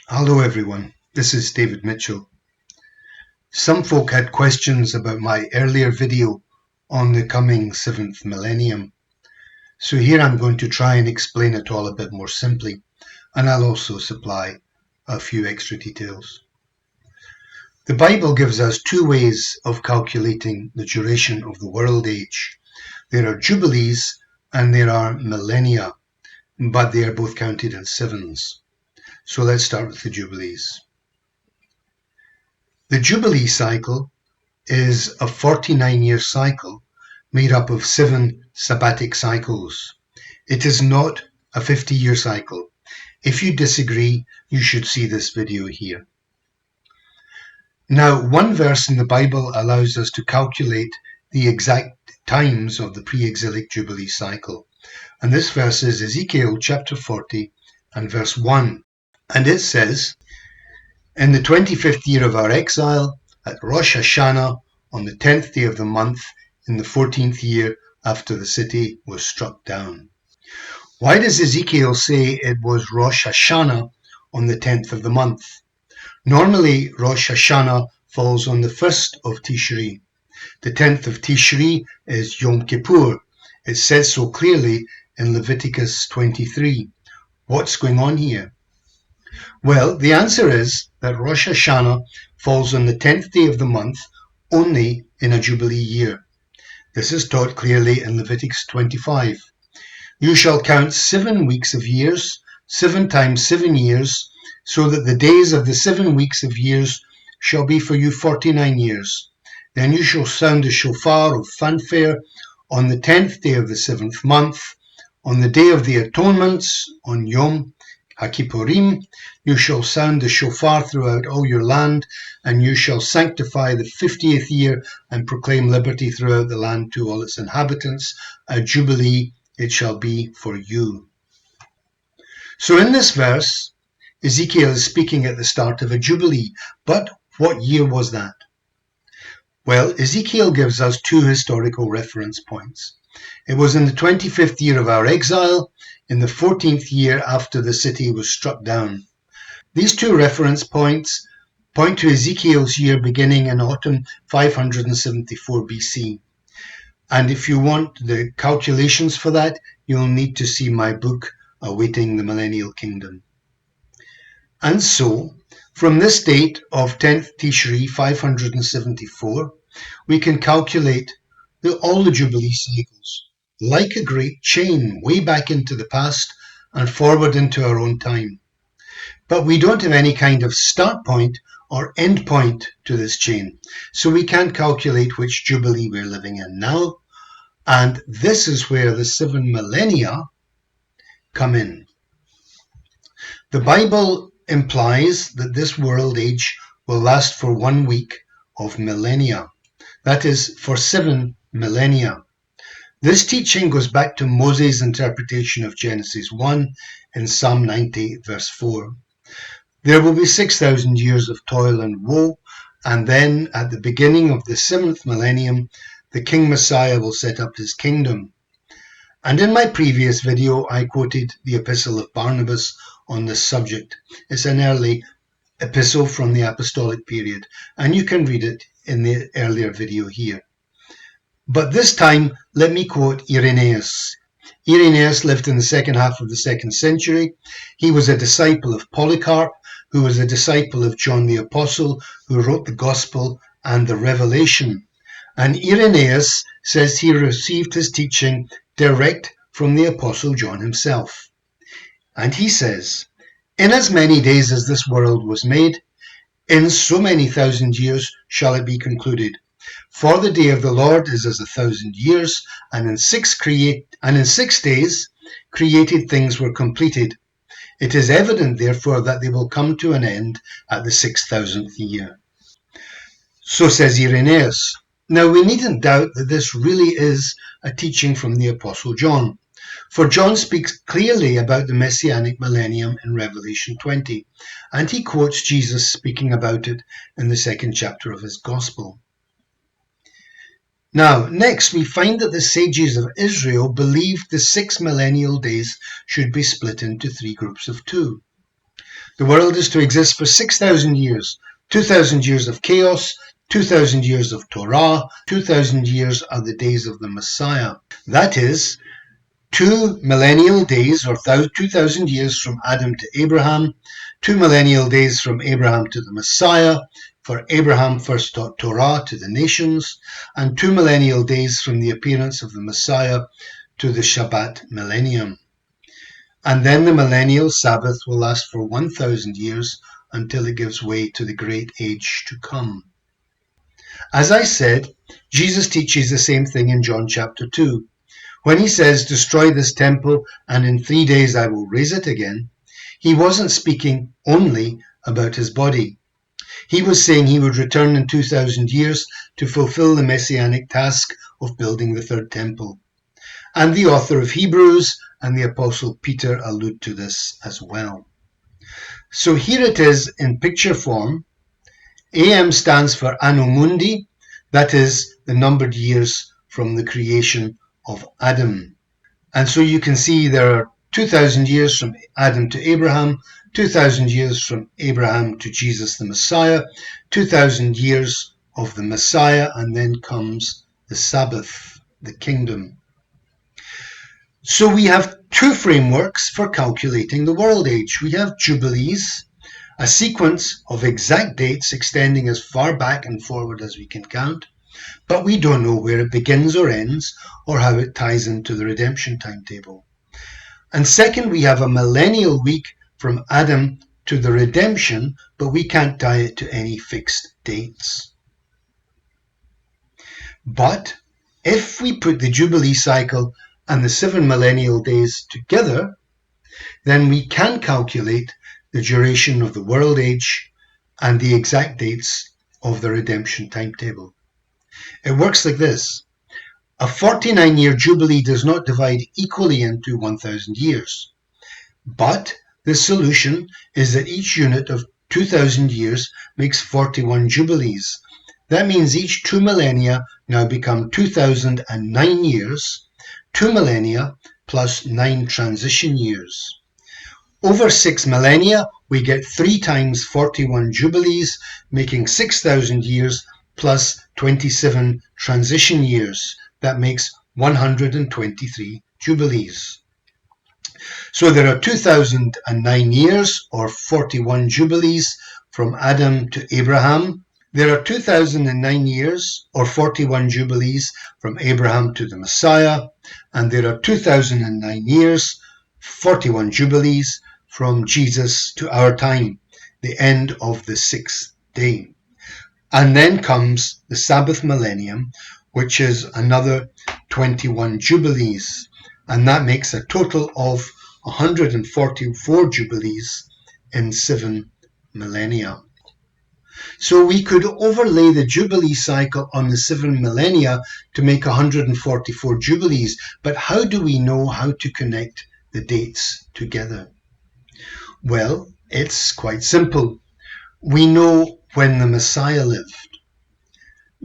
Hello everyone, this is David Mitchell. Some folk had questions about my earlier video on the coming 7th millennium. So here I'm going to try and explain it all a bit more simply, and I'll also supply a few extra details. The Bible gives us two ways of calculating the duration of the world age. There are jubilees and there are millennia, but they are both counted in sevens. So let's start with the jubilees. The jubilee cycle is a 49-year cycle made up of 7 sabbatic cycles. It is not a 50-year cycle. If you disagree, you should see this video here. Now, one verse in the Bible allows us to calculate the exact times of the pre-exilic jubilee cycle. And this verse is Ezekiel chapter 40 and verse 1. And it says, "In the 25th year of our exile, at Rosh Hashanah, on the 10th day of the month, in the 14th year after the city was struck down." Why does Ezekiel say it was Rosh Hashanah on the 10th of the month? Normally, Rosh Hashanah falls on the 1st of Tishri. The 10th of Tishri is Yom Kippur. It says so clearly in Leviticus 23. What's going on here? Well, the answer is that Rosh Hashanah falls on the 10th day of the month only in a Jubilee year. This is taught clearly in Leviticus 25. "You shall count 7 weeks of years, 7 times 7 years, so that the days of the 7 weeks of years shall be for you 49 years. Then you shall sound the shofar of fanfare on the 10th day of the 7th month, on the day of the atonements, on Yom HaKippurim, you shall sound the shofar throughout all your land, and you shall sanctify the 50th year and proclaim liberty throughout the land to all its inhabitants. A jubilee it shall be for you." So in this verse, Ezekiel is speaking at the start of a jubilee. But what year was that? Well, Ezekiel gives us 2 historical reference points. It was in the 25th year of our exile, in the 14th year after the city was struck down. These 2 reference points point to Ezekiel's year beginning in autumn 574 BC. And if you want the calculations for that, you'll need to see my book, Awaiting the Millennial Kingdom. And so, from this date of 10th Tishri 574, we can calculate all the Jubilee cycles, like a great chain, way back into the past and forward into our own time. But we don't have any kind of start point or end point to this chain, so we can't calculate which Jubilee we're living in now, and this is where the 7 millennia come in. The Bible implies that this world age will last for 1 week of millennia, that is, for 7 millennia. This teaching goes back to Moses' interpretation of Genesis 1 in Psalm 90 verse 4. There will be 6,000 years of toil and woe, and then at the beginning of the 7th millennium, the King Messiah will set up his kingdom. And in my previous video, I quoted the Epistle of Barnabas on this subject. It's an early epistle from the apostolic period, and you can read it in the earlier video here. But this time, let me quote Irenaeus. Irenaeus lived in the second half of the 2nd century. He was a disciple of Polycarp, who was a disciple of John the Apostle, who wrote the Gospel and the Revelation. And Irenaeus says he received his teaching direct from the Apostle John himself. And he says, "In as many days as this world was made, in so many thousand years shall it be concluded. For the day of the Lord is as 1,000 years, and in 6 days created things were completed. It is evident, therefore, that they will come to an end at the 6,000th year." So says Irenaeus. Now, we needn't doubt that this really is a teaching from the Apostle John, for John speaks clearly about the Messianic millennium in Revelation 20, and he quotes Jesus speaking about it in the 2nd chapter of his Gospel. Now, next, we find that the sages of Israel believed the 6 millennial days should be split into 3 groups of 2. The world is to exist for 6,000 years, 2,000 years of chaos, 2,000 years of Torah, 2,000 years are the days of the Messiah. That is, 2 millennial days, or 2,000 years from Adam to Abraham, 2 millennial days from Abraham to the Messiah, for Abraham first taught Torah to the nations, and 2 millennial days from the appearance of the Messiah to the Shabbat millennium. And then the millennial Sabbath will last for 1,000 years until it gives way to the great age to come. As I said, Jesus teaches the same thing in John chapter 2. When he says, "Destroy this temple, and in 3 days I will raise it again," he wasn't speaking only about his body. He was saying he would return in 2,000 years to fulfill the messianic task of building the third temple. And the author of Hebrews and the Apostle Peter allude to this as well. So here it is in picture form. AM stands for Anno Mundi, that is the numbered years from the creation of Adam. And so you can see there are 2,000 years from Adam to Abraham, 2,000 years from Abraham to Jesus the Messiah, 2,000 years of the Messiah, and then comes the Sabbath, the kingdom. So we have two frameworks for calculating the world age. We have jubilees, a sequence of exact dates extending as far back and forward as we can count, but we don't know where it begins or ends or how it ties into the redemption timetable. And second, we have a millennial week from Adam to the redemption, but we can't tie it to any fixed dates. But if we put the Jubilee cycle and the 7 millennial days together, then we can calculate the duration of the world age and the exact dates of the redemption timetable. It works like this. A 49-year Jubilee does not divide equally into 1,000 years, but the solution is that each unit of 2,000 years makes 41 Jubilees. That means each 2 millennia now become 2,009 years, 2 millennia plus 9 transition years. Over 6 millennia, we get 3 times 41 Jubilees, making 6,000 years plus 27 transition years. That makes 123 Jubilees. So there are 2,009 years, or 41 Jubilees, from Adam to Abraham. There are 2,009 years, or 41 Jubilees, from Abraham to the Messiah. And there are 2,009 years, 41 Jubilees, from Jesus to our time, the end of the 6th day. And then comes the Sabbath millennium, which is another 21 Jubilees. And that makes a total of 144 Jubilees in 7 millennia. So we could overlay the Jubilee cycle on the 7 millennia to make 144 Jubilees, but how do we know how to connect the dates together? Well, it's quite simple. We know when the Messiah lived.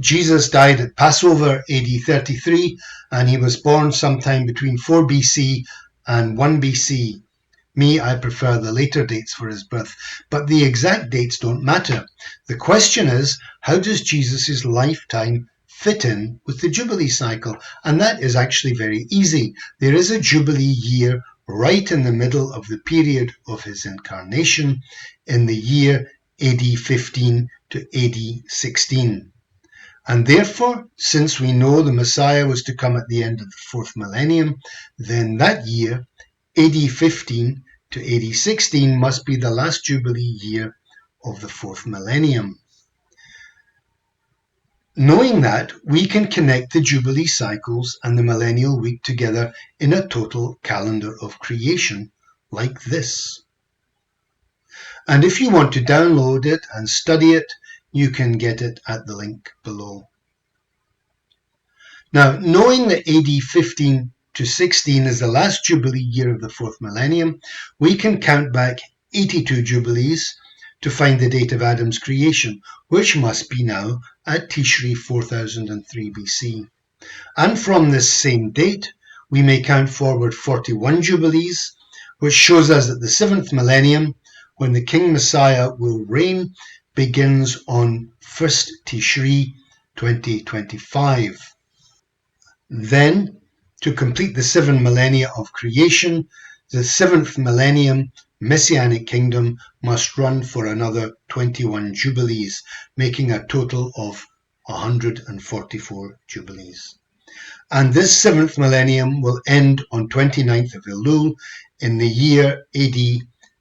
Jesus died at Passover AD 33, and he was born sometime between 4 BC and 1 BC. Me, I prefer the later dates for his birth, but the exact dates don't matter. The question is, how does Jesus' lifetime fit in with the Jubilee cycle? And that is actually very easy. There is a Jubilee year right in the middle of the period of his incarnation in the year AD 15 to AD 16. And therefore, since we know the Messiah was to come at the end of the 4th millennium, then that year, AD 15 to AD 16, must be the last Jubilee year of the 4th millennium. Knowing that, we can connect the Jubilee cycles and the millennial week together in a total calendar of creation like this. And if you want to download it and study it, you can get it at the link below. Now, knowing that AD 15 to 16 is the last Jubilee year of the 4th millennium, we can count back 82 Jubilees to find the date of Adam's creation, which must be now at Tishri 4003 BC. And from this same date, we may count forward 41 Jubilees, which shows us that the 7th millennium when the King Messiah will reign, begins on 1st Tishri 2025. Then, to complete the 7 millennia of creation, the 7th millennium Messianic kingdom must run for another 21 jubilees, making a total of 144 jubilees. And this 7th millennium will end on 29th of Elul in the year AD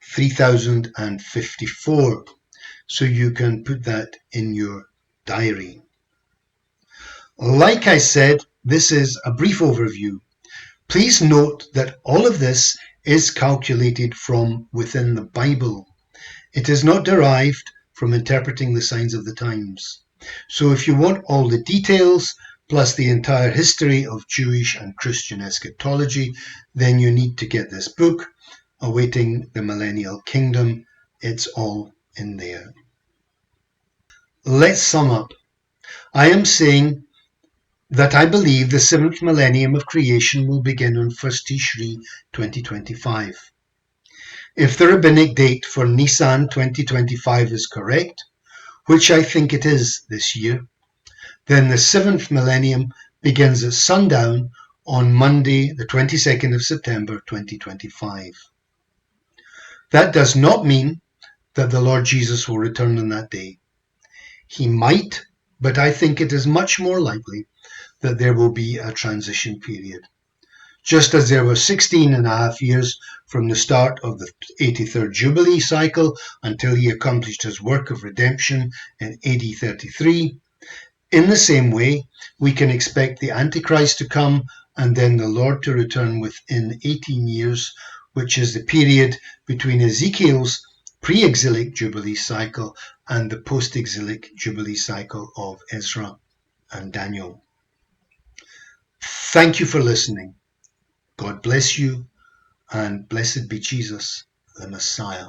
3054. So you can put that in your diary. Like I said, this is a brief overview. Please note that all of this is calculated from within the Bible. It is not derived from interpreting the signs of the times. So if you want all the details, plus the entire history of Jewish and Christian eschatology, then you need to get this book, Awaiting the Millennial Kingdom. It's all in there. Let's sum up. I am saying that I believe the 7th millennium of creation will begin on 1st Tishri 2025. If the rabbinic date for Nisan 2025 is correct, which I think it is this year, then the 7th millennium begins at sundown on Monday, the 22nd of September 2025. That does not mean that the Lord Jesus will return on that day. He might, but I think it is much more likely that there will be a transition period. Just as there were 16 and a half years from the start of the 83rd Jubilee cycle until he accomplished his work of redemption in AD 33, in the same way, we can expect the Antichrist to come and then the Lord to return within 18 years, which is the period between Ezekiel's pre-exilic Jubilee cycle and the post-exilic Jubilee cycle of Ezra and Daniel. Thank you for listening. God bless you, and blessed be Jesus, the Messiah.